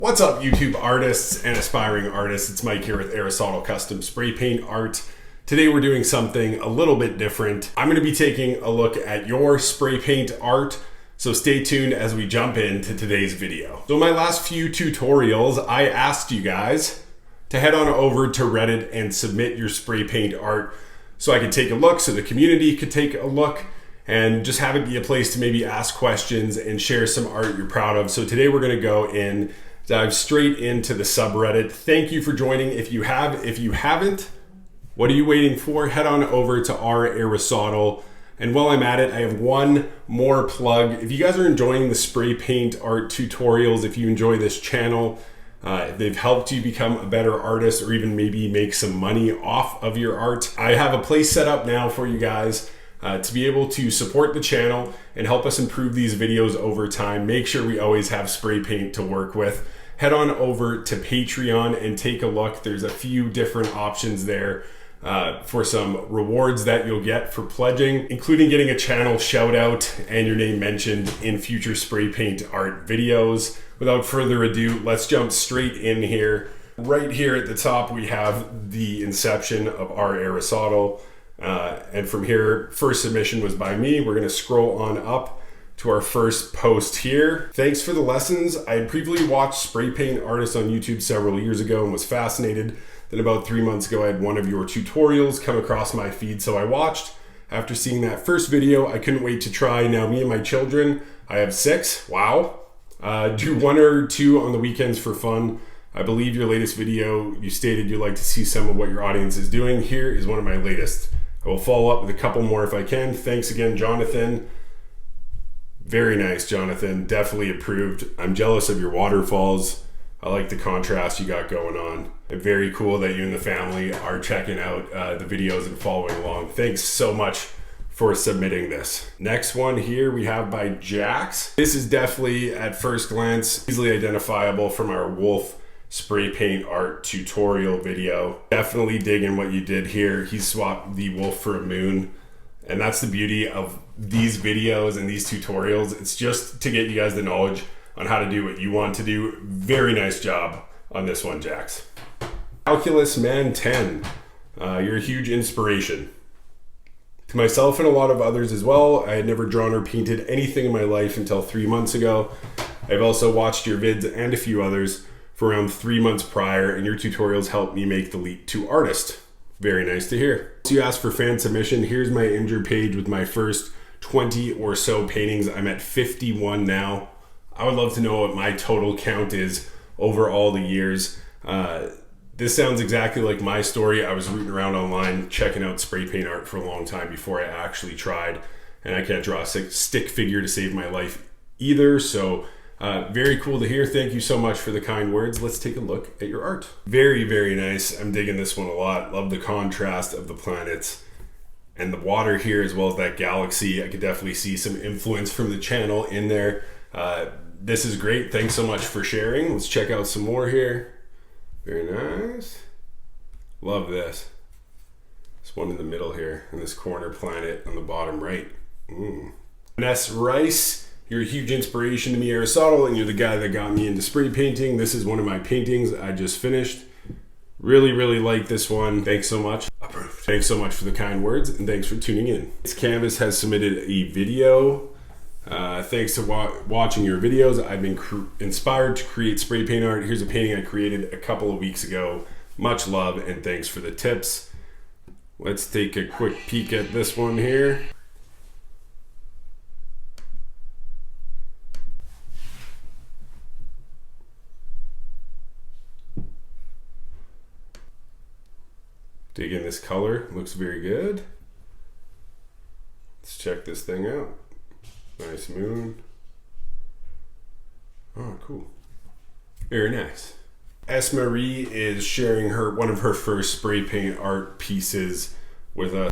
What's up, YouTube artists and aspiring artists? It's Mike here with Aerosotle Custom Spray Paint Art. Today we're doing something a little bit different. I'm going to be taking a look at your spray paint art, so stay tuned as we jump into today's video. So in my last few tutorials, I asked you guys to head on over to Reddit and submit your spray paint art so I could take a look, so the community could take a look, and just have it be a place to maybe ask questions and share some art you're proud of. So today we're going to go in, dive straight into the subreddit. Thank you for joining. If you haven't, what are you waiting for? Head on over to our Aerosotle. And while I'm at it, I have one more plug. If you guys are enjoying the spray paint art tutorials, if you enjoy this channel, if they've helped you become a better artist or even maybe make some money off of your art, I have a place set up now for you guys to be able to support the channel and help us improve these videos over time. Make sure we always have spray paint to work with. Head on over to Patreon and take a look. There's a few different options there for some rewards that you'll get for pledging, including getting a channel shout out and your name mentioned in future spray paint art videos. Without further ado, let's jump straight in here. Right here at the top, we have the inception of our Aerosotle. And from here, first submission was by me. We're gonna scroll on up to our first post here. Thanks for the lessons. I had previously watched spray paint artists on YouTube several years ago and was fascinated. Then about 3 months ago, I had one of your tutorials come across my feed, so I watched. After seeing that first video, I couldn't wait to try. Now me and my children, I have 6, wow. Do 1 or 2 on the weekends for fun. I believe your latest video, you stated you'd like to see some of what your audience is doing. Here is one of my latest. I will follow up with a couple more if I can. Thanks again, Jonathan. Very nice, Jonathan. Definitely approved. I'm jealous of your waterfalls. I like the contrast you got going on. And very cool that you and the family are checking out the videos and following along. Thanks so much for submitting this. Next one here we have by Jax. This is definitely, at first glance, easily identifiable from our wolf spray paint art tutorial video. Definitely digging what you did here. He swapped the wolf for a moon. And that's the beauty of these videos and these tutorials. It's just to get you guys the knowledge on how to do what you want to do. Very nice job on this one, Jax. Calculus Man 10, you're a huge inspiration to myself and a lot of others as well. I had never drawn or painted anything in my life until 3 months ago. I've also watched your vids and a few others for around 3 months prior, and your tutorials helped me make the leap to artist. Very nice to hear. So you asked for fan submission. Here's my Imgur page with my first 20 or so paintings. I'm at 51 now. I would love to know what my total count is over all the years. This sounds exactly like my story. I was rooting around online, checking out spray paint art for a long time before I actually tried. And I can't draw a stick figure to save my life either. So very cool to hear. Thank you so much for the kind words. Let's take a look at your art. Very, very nice. I'm digging this one a lot. Love the contrast of the planets and the water here, as well as that galaxy. I could definitely see some influence from the channel in there. This is great. Thanks so much for sharing. Let's check out some more here. Very nice. Love this. This one in the middle here, and this corner planet on the bottom right. Ness Rice. You're a huge inspiration to me, Aerosotle, and you're the guy that got me into spray painting. This is one of my paintings I just finished. Really, really like this one. Thanks so much. Approved. Thanks so much for the kind words, and thanks for tuning in. This canvas has submitted a video. Thanks to watching your videos, I've been inspired to create spray paint art. Here's a painting I created a couple of weeks ago. Much love, and thanks for the tips. Let's take a quick peek at this one here. Dig in this color, looks very good. Let's check this thing out. Nice moon. Oh, cool. Very nice. S. Marie is sharing one of her first spray paint art pieces with us.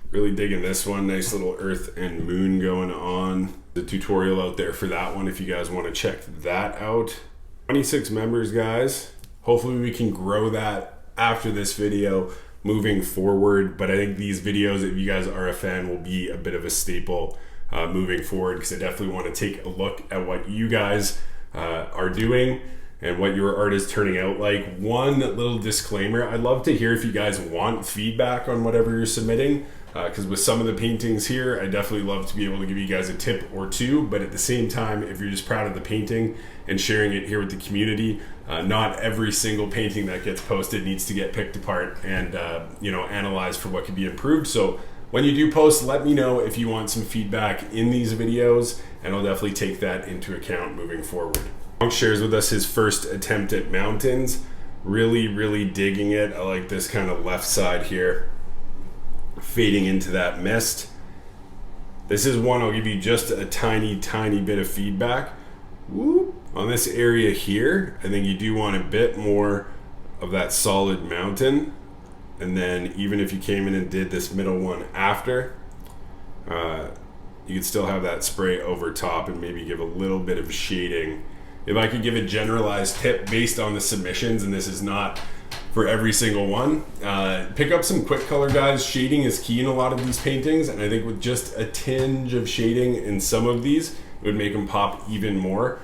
Really digging this one. Nice little earth and moon going on. The tutorial out there for that one if you guys want to check that out. 26 members, guys. Hopefully we can grow that after this video moving forward, but I think these videos, if you guys are a fan, will be a bit of a staple moving forward, because I definitely want to take a look at what you guys are doing and what your art is turning out like. One little disclaimer, I'd love to hear if you guys want feedback on whatever you're submitting, because with some of the paintings here, I definitely love to be able to give you guys a tip or two, but at the same time, if you're just proud of the painting and sharing it here with the community, not every single painting that gets posted needs to get picked apart and analyzed for what could be improved. So when you do post, let me know if you want some feedback in these videos, and I'll definitely take that into account moving forward. Monk shares with us his first attempt at mountains. Really digging it. I like this kind of left side here, fading into that mist. This is one I'll give you just a tiny bit of feedback. Whoop. On this area here, I think you do want a bit more of that solid mountain. And then even if you came in and did this middle one after, you could still have that spray over top and maybe give a little bit of shading. If I could give a generalized tip based on the submissions, and this is not for every single one, pick up some quick color, guys. Shading is key in a lot of these paintings, and I think with just a tinge of shading in some of these, it would make them pop even more.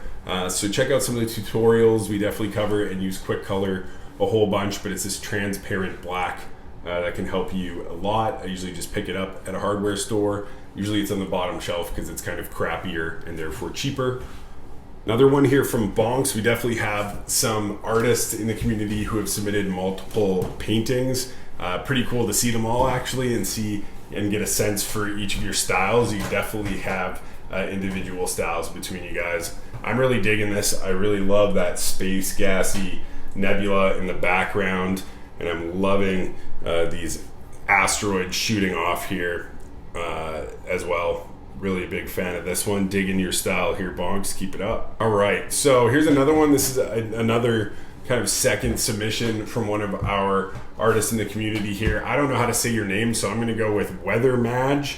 So check out some of the tutorials. We definitely cover and use quick color a whole bunch, but it's this transparent black that can help you a lot. I usually just pick it up at a hardware store. Usually it's on the bottom shelf because it's kind of crappier and therefore cheaper. Another one here from Bonks. We definitely have some artists in the community who have submitted multiple paintings. Pretty cool to see them all actually and get a sense for each of your styles. You definitely have individual styles between you guys. I'm really digging this. I really love that space gassy nebula in the background, and I'm loving these asteroids shooting off here as well. Really a big fan of this one. Digging your style here, Bonks. Keep it up. All right, so here's another one. This is another kind of second submission from one of our artists in the community here. I don't know how to say your name, so I'm going to go with Weather Maj.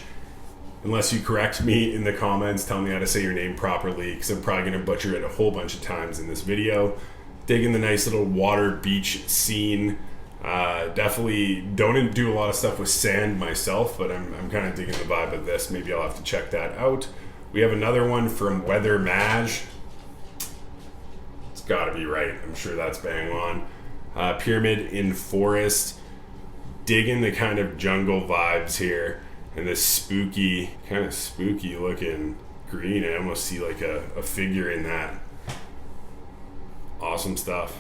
Unless you correct me in the comments, tell me how to say your name properly, because I'm probably going to butcher it a whole bunch of times in this video. Digging the nice little water beach scene. Definitely don't do a lot of stuff with sand myself, but I'm kind of digging the vibe of this. Maybe I'll have to check that out. We have another one from Weather Maj. It's got to be right. I'm sure that's bang on. Pyramid in forest. Digging the kind of jungle vibes here, and this kind of spooky looking green. I almost see like a figure in that. Awesome stuff.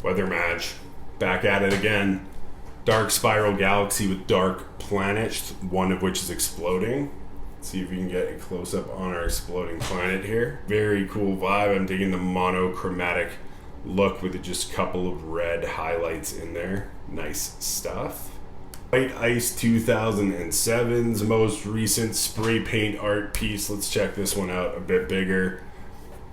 Weather Maj, back at it again. Dark spiral galaxy with dark planets, one of which is exploding. Let's see if we can get a close up on our exploding planet here. Very cool vibe. I'm digging the monochromatic look with just a couple of red highlights in there. Nice stuff. White Ice 2007's most recent spray paint art piece. Let's check this one out a bit bigger.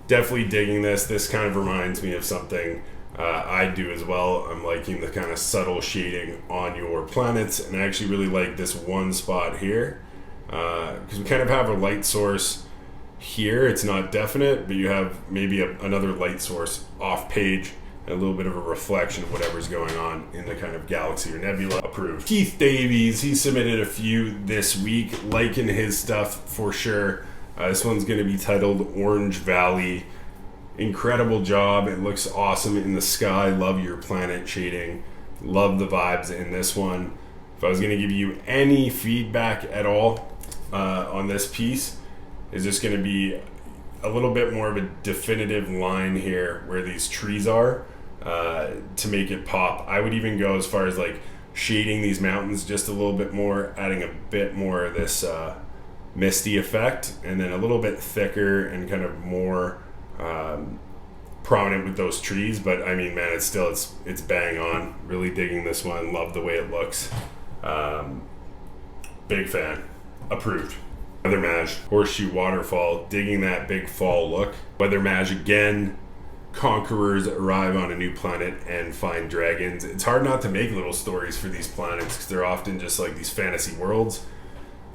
Definitely digging this. This kind of reminds me of something I do as well. I'm liking the kind of subtle shading on your planets, and I actually really like this one spot here because we kind of have a light source here. It's not definite, but you have maybe another light source off page and a little bit of a reflection of whatever's going on in the kind of galaxy or nebula. Approved. Keith Davies, he submitted a few this week. Liking his stuff for sure. This one's going to be titled Orange Valley. Incredible job. It looks awesome in the sky. Love your planet shading. Love the vibes in this one. If I was going to give you any feedback at all on this piece, is just going to be a little bit more of a definitive line here where these trees are to make it pop. I would even go as far as like shading these mountains just a little bit more, adding a bit more of this misty effect, and then a little bit thicker and kind of more prominent with those trees. But I mean, man, it's bang on. Really digging this one. Love the way it looks. Big fan. Approved. Weather Maj, Horseshoe Waterfall, digging that big fall look. Weather Maj again. Conquerors arrive on a new planet and find dragons. It's hard not to make little stories for these planets because they're often just like these fantasy worlds.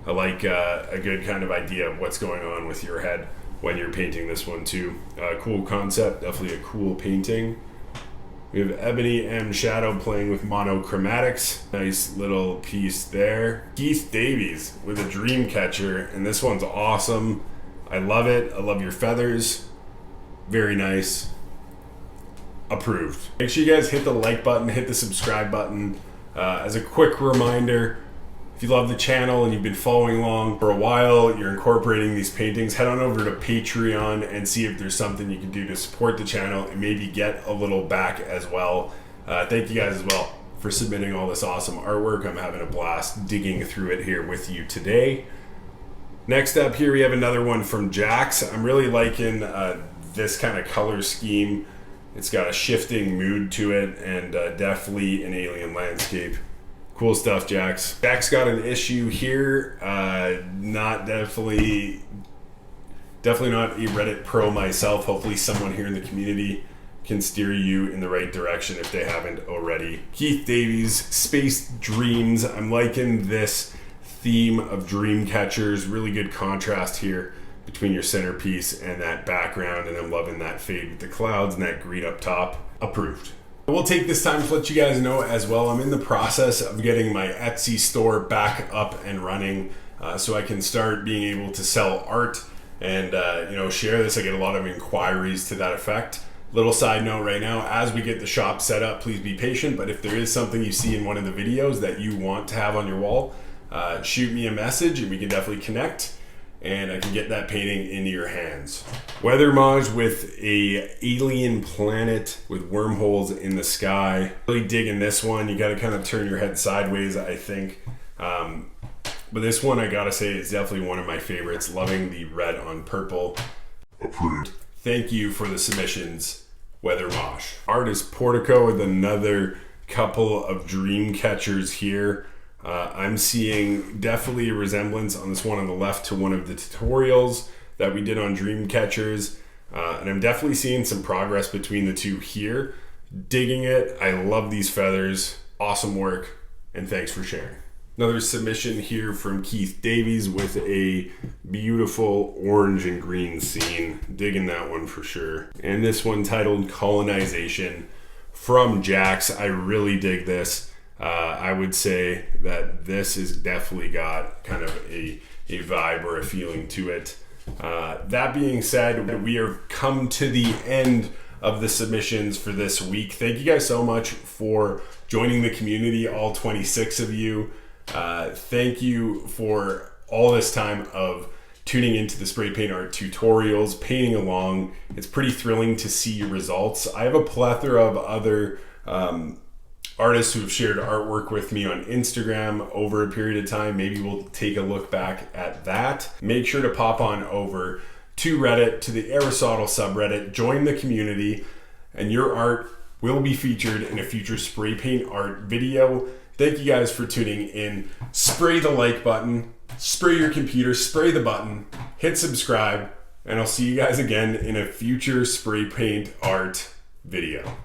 I like a good kind of idea of what's going on with your head when you're painting this one too. Cool concept, definitely a cool painting. We have Ebony M Shadow playing with monochromatics. Nice little piece there. Keith Davies with a dream catcher, and this one's awesome. I love it. I love your feathers. Very nice. Approved. Make sure you guys hit the like button, hit the subscribe button. As a quick reminder, if you love the channel and you've been following along for a while, you're incorporating these paintings, head on over to Patreon and see if there's something you can do to support the channel and maybe get a little back as well. Thank you guys as well for submitting all this awesome artwork. I'm having a blast digging through it here with you today. Next up here, we have another one from Jax. I'm really liking this kind of color scheme. It's got a shifting mood to it and definitely an alien landscape. Cool stuff, Jax. Jax got an issue here. Definitely not a Reddit pro myself. Hopefully someone here in the community can steer you in the right direction if they haven't already. Keith Davies, Space Dreams. I'm liking this theme of dream catchers. Really good contrast here between your centerpiece and that background, and I'm loving that fade with the clouds and that green up top. Approved. We'll take this time to let you guys know as well, I'm in the process of getting my Etsy store back up and running so I can start being able to sell art and share this. I get a lot of inquiries to that effect. Little side note right now, as we get the shop set up, please be patient, but if there is something you see in one of the videos that you want to have on your wall, shoot me a message and we can definitely connect and I can get that painting into your hands. Weather Maj with a alien planet with wormholes in the sky. Really digging this one. You gotta kind of turn your head sideways, I think. But this one, I gotta say, is definitely one of my favorites. Loving the red on purple. Approved. Thank you for the submissions, Weather Maj. Artist Portico with another couple of dream catchers here. I'm seeing definitely a resemblance on this one on the left to one of the tutorials that we did on dream catchers, and I'm definitely seeing some progress between the two here. Digging it. I love these feathers. Awesome work, and thanks for sharing. Another submission here from Keith Davies with a beautiful orange and green scene. Digging that one for sure. And this one titled Colonization from Jax. I really dig this. I would say that this has definitely got kind of a vibe or a feeling to it. That being said, we have come to the end of the submissions for this week. Thank you guys so much for joining the community, all 26 of you. Thank you for all this time of tuning into the spray paint art tutorials, painting along. It's pretty thrilling to see your results. I have a plethora of other artists who have shared artwork with me on Instagram over a period of time. Maybe we'll take a look back at that. Make sure to pop on over to Reddit, to the Aerosotle subreddit, join the community, and your art will be featured in a future spray paint art video. Thank you guys for tuning in. Spray the like button, spray your computer, spray the button, hit subscribe, and I'll see you guys again in a future spray paint art video.